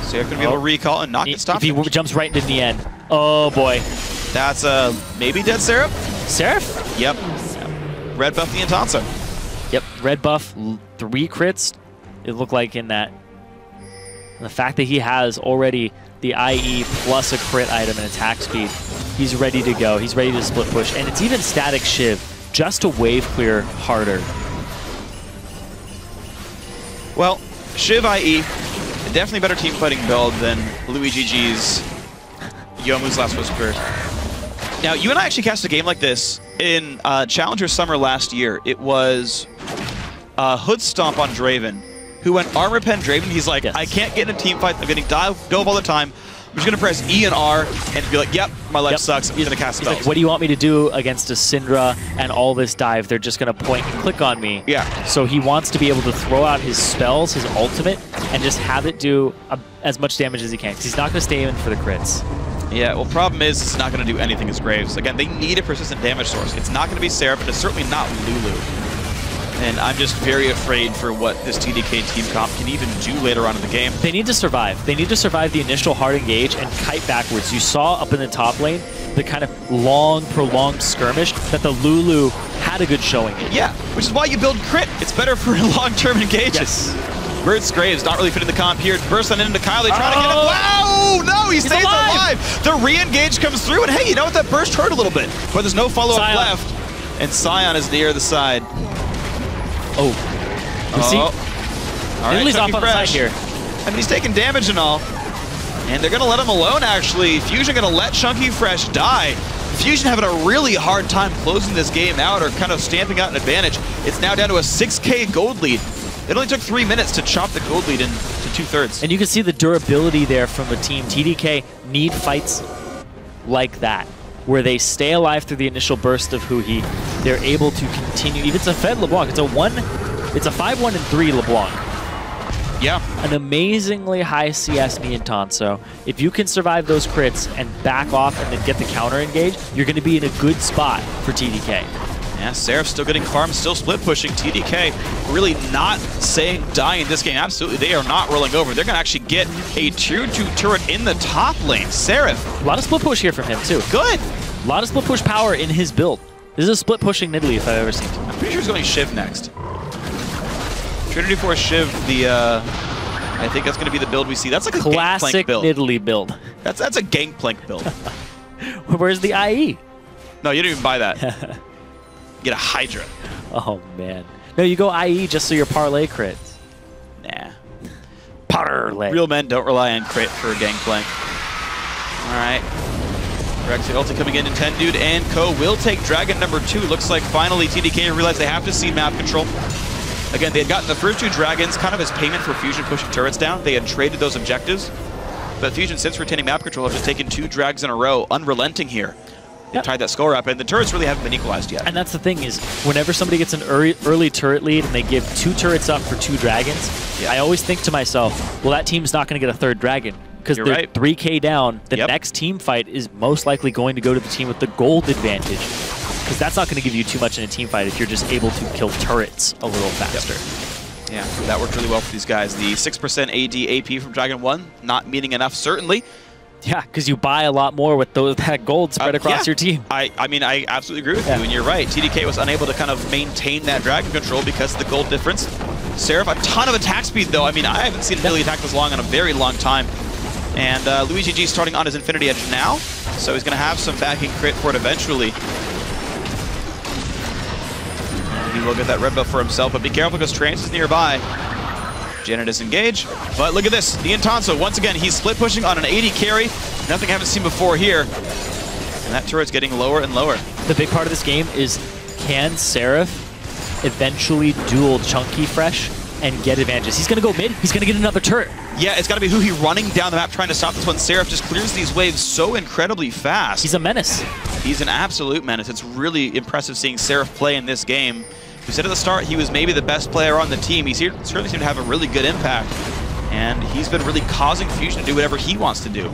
So you're going to be able to recall and knock it stop. If he jumps right into Nian. Oh boy. That's maybe dead Seraph? Seraph? Yep. Red buff the Tonso. Yep, red buff, 3 crits, it looked like in that. And the fact that he has already the IE plus a crit item and attack speed, he's ready to go. He's ready to split push. And it's even static Shiv, just to wave clear harder. Well, Shiv IE, definitely better team fighting build than Louis GG's Youmu's Last Whisper. Now, you and I actually cast a game like this in Challenger Summer last year. It was Hood Stomp on Draven, who went Armor Pen Draven. He's like, I can't get in a team fight. I'm getting dove all the time. I'm just going to press E and R and be like, yep, my life sucks. I'm going to cast spells. Like, what do you want me to do against a Syndra and all this dive? They're just going to point and click on me. Yeah. So he wants to be able to throw out his spells, his ultimate, and just have it do as much damage as he can. Because he's not going to stay in for the crits. Yeah, well, problem is it's not going to do anything as Graves. Again, they need a persistent damage source. It's not going to be Seraph, but it's certainly not Lulu. And I'm just very afraid for what this TDK team comp can even do later on in the game. They need to survive. They need to survive the initial hard engage and kite backwards. You saw up in the top lane the kind of long, prolonged skirmish that the Lulu had a good showing in. Yeah, which is why you build crit. It's better for long-term engages. Yes. Burst Graves not really fitting the comp here. Burst on into Kyle. They try to get him. Wow! No, he stays alive. The re-engage comes through, and hey, you know what? That burst hurt a little bit, but there's no follow-up left. And Scion is near the side. Oh. See? All right, Italy's off on the side here. I mean, he's taking damage and all. And they're going to let him alone, actually. Fusion going to let Chunky Fresh die. Fusion having a really hard time closing this game out or kind of stamping out an advantage. It's now down to a 6K gold lead. It only took 3 minutes to chop the gold lead into 2/3. And you can see the durability there from the team. TDK need fights like that, where they stay alive through the initial burst of Huhi. They're able to continue. Even it's a fed LeBlanc. It's a 5-1 and 3 LeBlanc. Yeah. An amazingly high CS Nian Tonso. If you can survive those crits and back off and then get the counter engage, you're going to be in a good spot for TDK. Yeah, Seraph still getting farmed, still split pushing. TDK really not saying die in this game. Absolutely, they are not rolling over. They're going to actually get a tier 2 turret in the top lane. Seraph. A lot of split push here from him, too. Good. A lot of split push power in his build. This is a split pushing Nidalee if I've ever seen. I'm pretty sure he's going Shiv next. Trinity Force Shiv, I think that's going to be the build we see. That's like a classic build. Nidalee build. That's a Gangplank build. Where's the IE? No, you didn't even buy that. Get a Hydra. Oh, man. No, you go IE just so your parlay crits. Nah. Parlay. Real men don't rely on crit for a Gangplank. All right. Rexy ulti coming in, Dude and Co. will take Dragon number 2. Looks like finally TDK realized they have to see map control. Again, they had gotten the first 2 Dragons kind of as payment for Fusion pushing turrets down. They had traded those objectives. But Fusion, since retaining map control, have just taken 2 drags in a row, unrelenting here. They tied that skull wrap, and the turrets really haven't been equalized yet. And that's the thing is, whenever somebody gets an early turret lead and they give 2 turrets up for 2 dragons, I always think to myself, well, that team's not going to get a 3rd dragon. Because they're right. 3K down, the next team fight is most likely going to go to the team with the gold advantage. Because that's not going to give you too much in a team fight if you're just able to kill turrets a little faster. Yeah, that worked really well for these guys. The 6% AD AP from Dragon 1, not meaning enough, certainly. Yeah, because you buy a lot more with that gold spread across your team. I mean, I absolutely agree with you, and you're right. TDK was unable to kind of maintain that Dragon control because of the gold difference. Seraph, a ton of attack speed, though. I mean, I haven't seen Billy attack this long in a very long time. And Luigi G starting on his Infinity Edge now, so he's going to have some backing crit for it eventually. And he will get that red buff for himself, but be careful because Trance is nearby. Janet is engaged, but look at this. The Intanso, once again, he's split pushing on an 80 carry. Nothing I haven't seen before here. And that turret's getting lower and lower. The big part of this game is, can Seraph eventually duel Chunky Fresh and get advantages? He's going to go mid. He's going to get another turret. Yeah, it's got to be Huhi running down the map trying to stop this one. Seraph just clears these waves so incredibly fast. He's a menace. He's an absolute menace. It's really impressive seeing Seraph play in this game. We said at the start he was maybe the best player on the team. He certainly seemed to have a really good impact. And he's been really causing Fusion to do whatever he wants to do.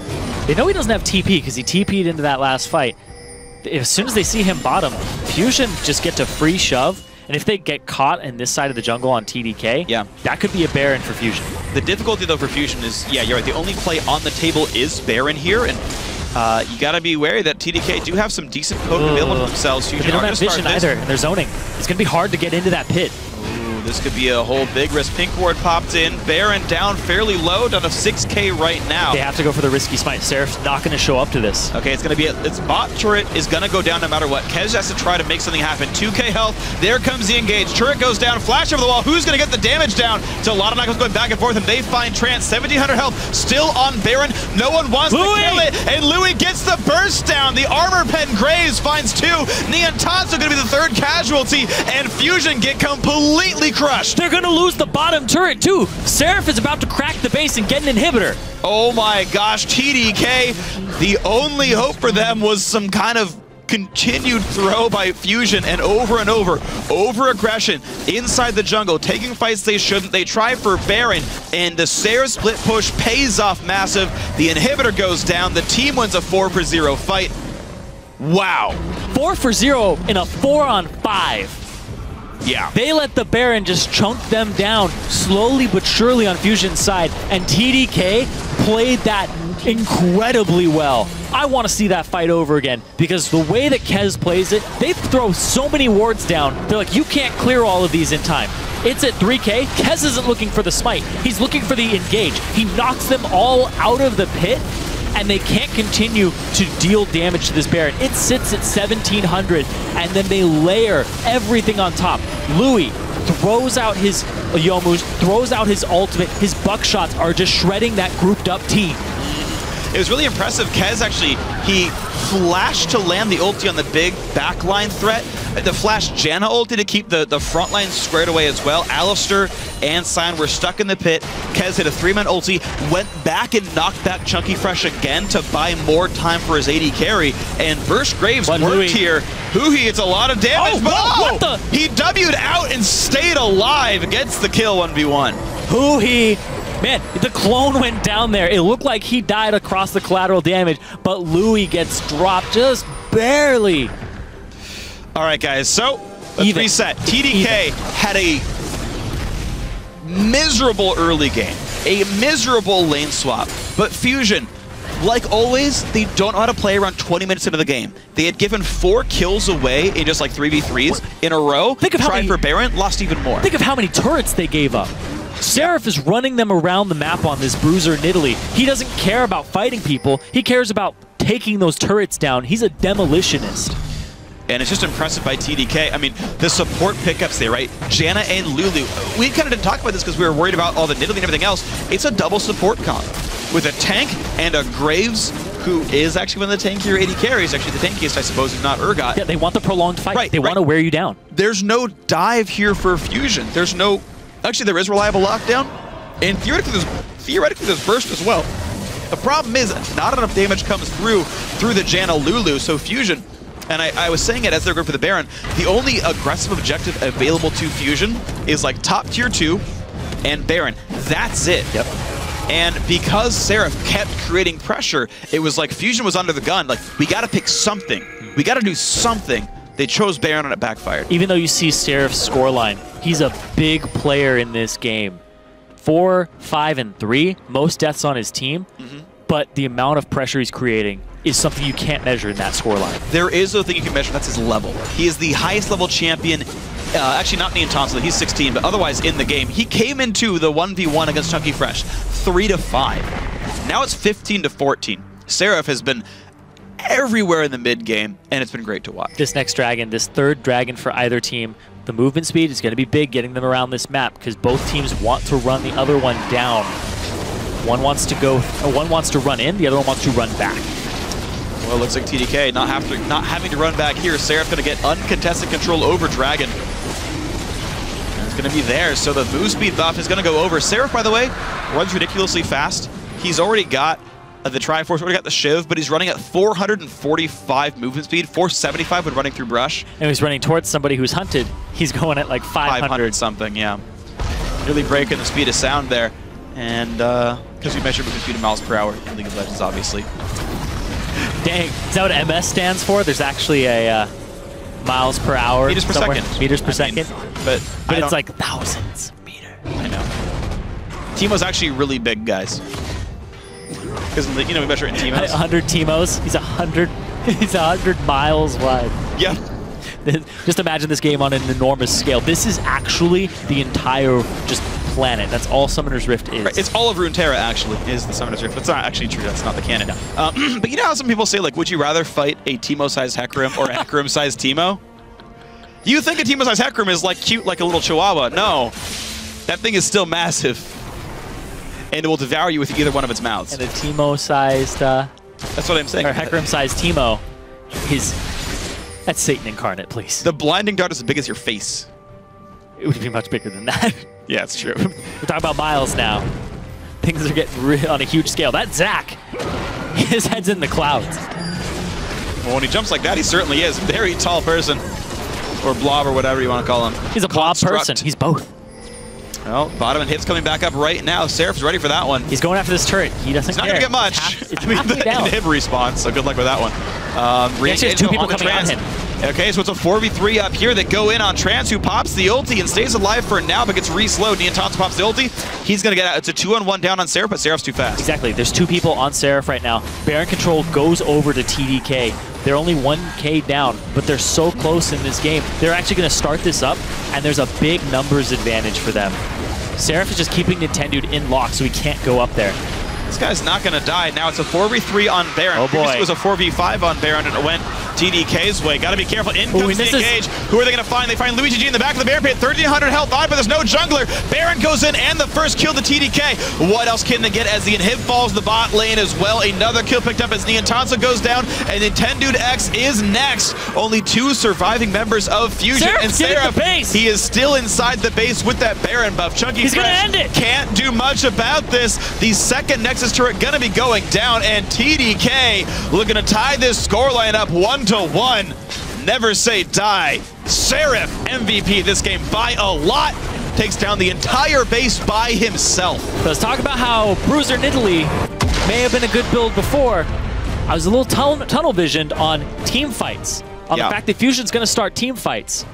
They know he doesn't have TP because he TP'd into that last fight. As soon as they see him bottom, Fusion just get to free shove. And if they get caught in this side of the jungle on TDK, that could be a Baron for Fusion. The difficulty, though, for Fusion is, yeah, you're right, the only play on the table is Baron here, and you got to be wary that TDK do have some decent potent available to themselves. Fusion they don't have vision either, and they're zoning. It's going to be hard to get into that pit. This could be a whole big risk. Pink ward popped in. Baron down fairly low, down to 6K right now. They have to go for the risky smite. Seraph's not going to show up to this. Okay, it's going to be its bot turret is going to go down no matter what. Kez has to try to make something happen. 2K health. There comes the engage. Turret goes down. Flash over the wall. Who's going to get the damage down? So a lot of knockouts going back and forth, and they find Trance. 1700 health still on Baron. No one wants to kill it, and Louis gets the burst down. The armor pen Graves finds 2. Neontatsu going to be the 3rd casualty, and Fusion get completely crushed. They're going to lose the bottom turret too. Seraph is about to crack the base and get an inhibitor. Oh my gosh, TDK, the only hope for them was some kind of continued throw by Fusion, and over, over-aggression inside the jungle, taking fights they shouldn't. They try for Baron, and the Seraph split push pays off massive. The inhibitor goes down. The team wins a 4-for-0 fight. Wow. 4-for-0 in a 4-on-5. Yeah. They let the Baron just chunk them down slowly but surely on Fusion's side, and TDK played that incredibly well. I want to see that fight over again, because the way that Kez plays it, they throw so many wards down. They're like, you can't clear all of these in time. It's at 3K. Kez isn't looking for the smite. He's looking for the engage. He knocks them all out of the pit, and they can't continue to deal damage to this Baron. It sits at 1700, and then they layer everything on top. Louis throws out his Yomu's, throws out his ultimate. His buckshots are just shredding that grouped up team. It was really impressive. Kez actually, he flashed to land the ulti on the big backline threat. The flash Janna ulti to keep the front line squared away as well. Alistair and Sion were stuck in the pit. Kez hit a 3-man ulti, went back and knocked back Chunky Fresh again to buy more time for his AD carry. And Burst Graves worked here. Huhi, it's a lot of damage, what the? He W'd out and stayed alive. Gets the kill 1v1. Huhi. Man, the clone went down there. It looked like he died across the collateral damage, but Louis gets dropped just barely. All right, guys, so let's reset. TDK had a miserable early game, a miserable lane swap, but Fusion, like always, they don't know how to play around 20 minutes into the game. They had given 4 kills away in just like 3v3s in a row. Think of tried for Baron, lost even more. Think of how many turrets they gave up. Seraph is running them around the map on this Bruiser Nidalee. He doesn't care about fighting people. He cares about taking those turrets down. He's a demolitionist. And it's just impressive by TDK. I mean, the support pickups there, right? Janna and Lulu. We kind of didn't talk about this because we were worried about all the Nidalee and everything else. It's a double support comp with a tank and a Graves, who is actually one of the tankier AD carries. Actually, the tankiest, I suppose, is not Urgot. Yeah, they want the prolonged fight. Right, they want to wear you down. There's no dive here for Fusion. There's no... Actually, there is reliable lockdown. And theoretically, there's burst as well. The problem is not enough damage comes through the Janna Lulu, so Fusion... And I was saying it as they're going for the Baron, the only aggressive objective available to Fusion is like top tier 2 and Baron. That's it. Yep. And because Seraph kept creating pressure, it was like Fusion was under the gun. Like, we got to pick something. We got to do something. They chose Baron and it backfired. Even though you see Seraph's scoreline, he's a big player in this game. 4, 5, and 3, most deaths on his team. But the amount of pressure he's creating is something you can't measure in that scoreline. There is a thing you can measure, that's his level. He is the highest level champion, actually not Neon Thompson, he's 16, but otherwise in the game. He came into the 1v1 against Chunky Fresh, 3-5. Now it's 15-14. Seraph has been everywhere in the mid game, and it's been great to watch. This next dragon, this third dragon for either team, the movement speed is going to be big getting them around this map because both teams want to run the other one down. One wants to go, or one wants to run in, the other one wants to run back. Well, it looks like TDK not having to run back here. Seraph going to get uncontested control over Dragon. And it's going to be there, so the move speed buff is going to go over. Seraph, by the way, runs ridiculously fast. He's already got the Triforce, already got the Shiv, but he's running at 445 movement speed, 475 when running through brush. And he's running towards somebody who's hunted. He's going at like 500 something, yeah. Really breaking the speed of sound there. And because we measure movement speed in miles per hour in League of Legends, obviously. Dang, is that what MS stands for? There's actually a miles per hour. Meters per somewhere. second. Meters per second. But it's like thousands of meters. I know. Teemo's actually really big, guys. Because we measure it in Teemos. 100 Teemos. He's 100. He's 100 miles wide. Yep. Just imagine this game on an enormous scale. This is actually the entire just planet. That's all Summoner's Rift is. Right. It's all of Runeterra, actually, is the Summoner's Rift. That's not actually true. That's not the canon. No. But you know how some people say, like, would you rather fight a Teemo-sized Hecarim or a Hecarim-sized Teemo? You think a Teemo-sized Hecarim is, like, cute like a little chihuahua. No. That thing is still massive. And it will devour you with either one of its mouths. And a Teemo-sized... that's what I'm saying. Or Hecarim-sized Teemo is... That's Satan incarnate, please. The blinding dart is as big as your face. It would be much bigger than that. Yeah, it's true. We're talking about miles now. Things are getting on a huge scale. That's Zach. His head's in the clouds. Well, when he jumps like that, he certainly is. Very tall person. Or blob or whatever you want to call him. He's a blob person. He's both. Well, bottom and hits coming back up right now. Seraph's ready for that one. He's going after this turret. He doesn't care. He's not going to get much. It's I mean, the inhib respawn, so good luck with that one. Actually, there's two people coming on him. Okay, so it's a 4v3 up here. They go in on Trans, who pops the ulti and stays alive for now, but gets re-slowed. Neon Thompson pops the ulti. He's going to get out. It's a 2-on-1 down on Seraph, but Seraph's too fast. Exactly. There's two people on Seraph right now. Baron control goes over to TDK. They're only 1k down, but they're so close in this game. They're actually going to start this up, and there's a big numbers advantage for them. Seraph is just keeping Nintendude in lock, so he can't go up there. This guy's not going to die. Now it's a 4v3 on Baron. Oh boy. Previously it was a 4v5 on Baron, and it went TDK's way. Got to be careful. In comes the engage. Who are they going to find? They find Luigi G in the back of the Baron pit. 1,300 health on, but there's no jungler. Baron goes in, and the first kill to TDK. What else can they get as the inhib falls the bot lane as well? Another kill picked up as Neon Thompson goes down, and Nintendude X is next. Only 2 surviving members of Fusion. Seraph, and Seraph, the base. He is still inside the base with that Baron buff. Chunky He's going to Fresh end it. Can't do much about this. The second Nexus turret going to be going down, and TDK looking to tie this scoreline up 1-1. Never say die. Seraph MVP this game by a lot. Takes down the entire base by himself. So let's talk about how Bruiser Nidalee may have been a good build before. I was a little tunnel visioned on team fights. On the fact that Fusion's going to start team fights.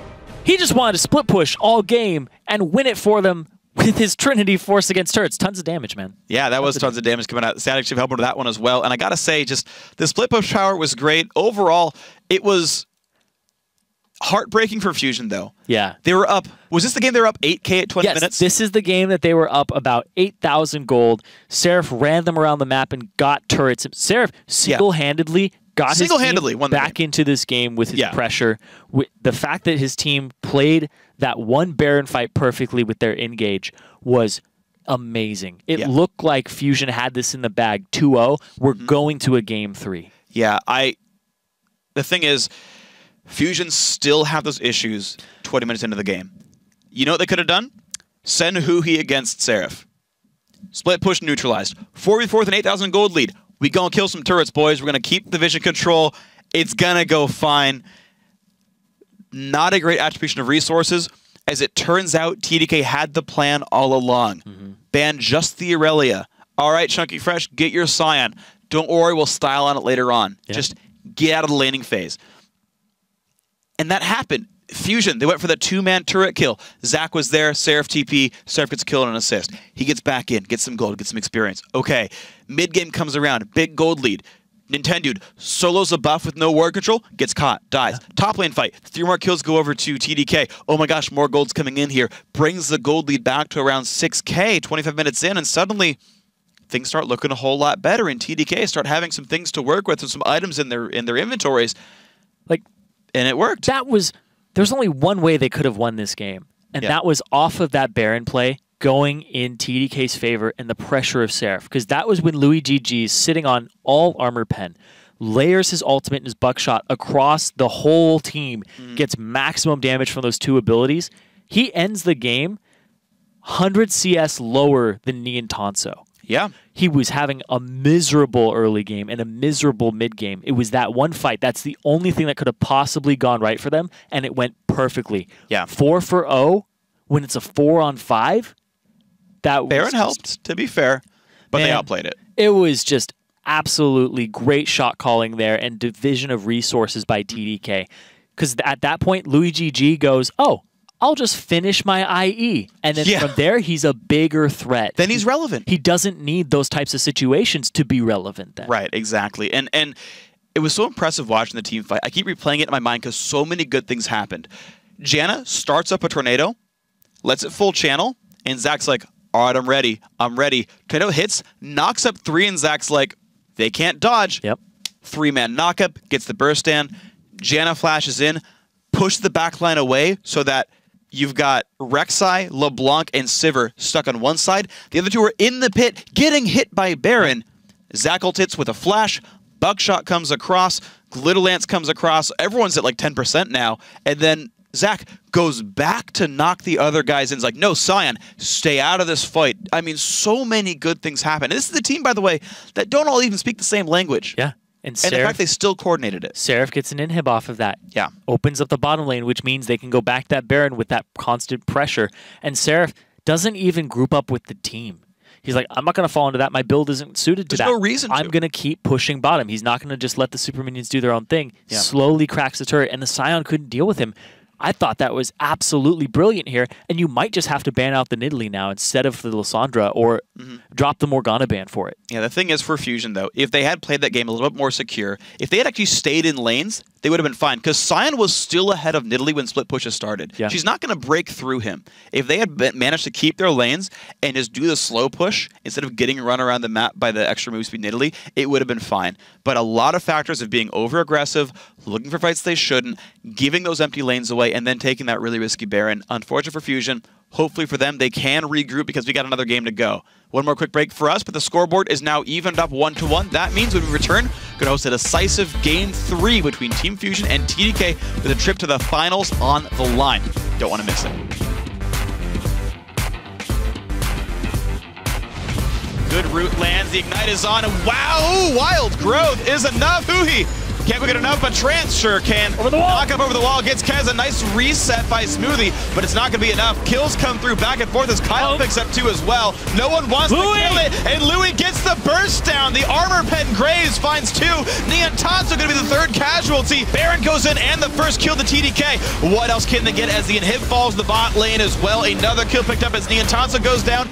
He just wanted to split push all game and win it for them with his Trinity Force against turrets. Tons of damage, man. Yeah, that was tons of damage coming out. Static Shiv helped with that one as well. And I got to say, just the split push power was great. Overall, it was heartbreaking for Fusion, though. Yeah. They were up. Was this the game they were up 8K at 20 minutes? This is the game that they were up about 8,000 gold. Seraph ran them around the map and got turrets. Seraph single-handedly got his team back into this game with his pressure. The fact that his team played that one Baron fight perfectly with their engage was amazing. It looked like Fusion had this in the bag. 2-0. We're going to a game 3. Yeah, the thing is, Fusion still have those issues 20 minutes into the game. You know what they could have done? Send Huhi against Seraph. Split push neutralized. 4v4 with an 8,000 gold lead. We gonna kill some turrets, boys. We're gonna keep the vision control. It's gonna go fine. Not a great attribution of resources. As it turns out, TDK had the plan all along. Ban just the Aurelia. All right, Chunky Fresh, get your Scion. Don't worry, we'll style on it later on. Just get out of the laning phase. And that happened. Fusion, they went for the 2-man turret kill. Zach was there, Seraph TP, Seraph gets a kill and an assist. He gets back in, gets some gold, gets some experience. Okay, mid-game comes around, big gold lead. Nintendo solos a buff with no ward control, gets caught, dies. Top lane fight, 3 more kills go over to TDK. Oh my gosh, more gold's coming in here. Brings the gold lead back to around 6K, 25 minutes in, and suddenly things start looking a whole lot better, and TDK start having some things to work with and some items in their inventories. And it worked. There's only one way they could have won this game, and that was off of that Baron play going in TDK's favor and the pressure of Seraph, because that was when Louis GG's sitting on all armor pen, layers his ultimate and his buckshot across the whole team, gets maximum damage from those 2 abilities. He ends the game 100 CS lower than Neon Tanso. Yeah. He was having a miserable early game and a miserable mid game. It was that one fight. That's the only thing that could have possibly gone right for them, and it went perfectly. Yeah. 4-for-0 when it's a 4-on-5. That Baron helped, to be fair, but they outplayed it. It was just absolutely great shot calling there and division of resources by TDK. Because at that point, Louis GG goes, oh, I'll just finish my IE. And then from there, he's a bigger threat. Then he's relevant. He doesn't need those types of situations to be relevant then. Right, exactly. And it was so impressive watching the team fight. I keep replaying it in my mind because so many good things happened. Janna starts up a tornado, lets it full channel, and Zach's like, all right, I'm ready. I'm ready. Tornado hits, knocks up 3, and Zach's like, they can't dodge. Yep. 3-man knockup, gets the burst down. Janna flashes in, push the backline away so that you've got Rek'Sai, LeBlanc, and Sivir stuck on one side. The other 2 are in the pit, getting hit by Baron. Zach ult hits with a flash. Buckshot comes across. Glitterlance comes across. Everyone's at like 10% now. And then Zach goes back to knock the other guys in. He's like, no, Scion, stay out of this fight. I mean, so many good things happen. And this is the team, by the way, that don't all even speak the same language. Yeah. And Seraph, in fact, they still coordinated it. Seraph gets an inhib off of that. Yeah. Opens up the bottom lane, which means they can go back to that Baron with that constant pressure. And Seraph doesn't even group up with the team. He's like, I'm not going to fall into that. My build isn't suited to that. There's no reason to. I'm going to keep pushing bottom. He's not going to just let the super minions do their own thing. Yeah. Slowly cracks the turret, and the Scion couldn't deal with him. I thought that was absolutely brilliant here, and you might just have to ban out the Nidalee now instead of the Lysandra, or drop the Morgana ban for it. Yeah, the thing is for Fusion, though, if they had played that game a little bit more secure, if they had actually stayed in lanes, they would have been fine, because Scion was still ahead of Nidalee when split pushes started. Yeah. She's not going to break through him. If they had managed to keep their lanes and just do the slow push, instead of getting run around the map by the extra move speed Nidalee, it would have been fine. But a lot of factors of being over-aggressive, looking for fights they shouldn't, giving those empty lanes away, and then taking that really risky Baron. Unfortunate for Fusion. Hopefully for them, they can regroup because we got another game to go. One more quick break for us, but the scoreboard is now evened up 1-1. That means when we return, we're going to host a decisive Game 3 between Team Fusion and TDK with a trip to the finals on the line. Don't want to miss it. Good root lands, the Ignite is on, and wow, Wild Growth is enough. Huhi can't get enough, but Trance sure can. Over the wall. Knock up over the wall, gets Kez a nice reset by Smoothie, but it's not going to be enough. Kills come through back and forth as Kyle picks up 2 as well. No one wants to kill it, and Louis gets the burst down. The Armor Pen Graves finds 2. Neon Tanso going to be the 3rd casualty. Baron goes in, and the first kill to TDK. What else can they get as the inhib falls the bot lane as well? Another kill picked up as Neon Tanso goes down.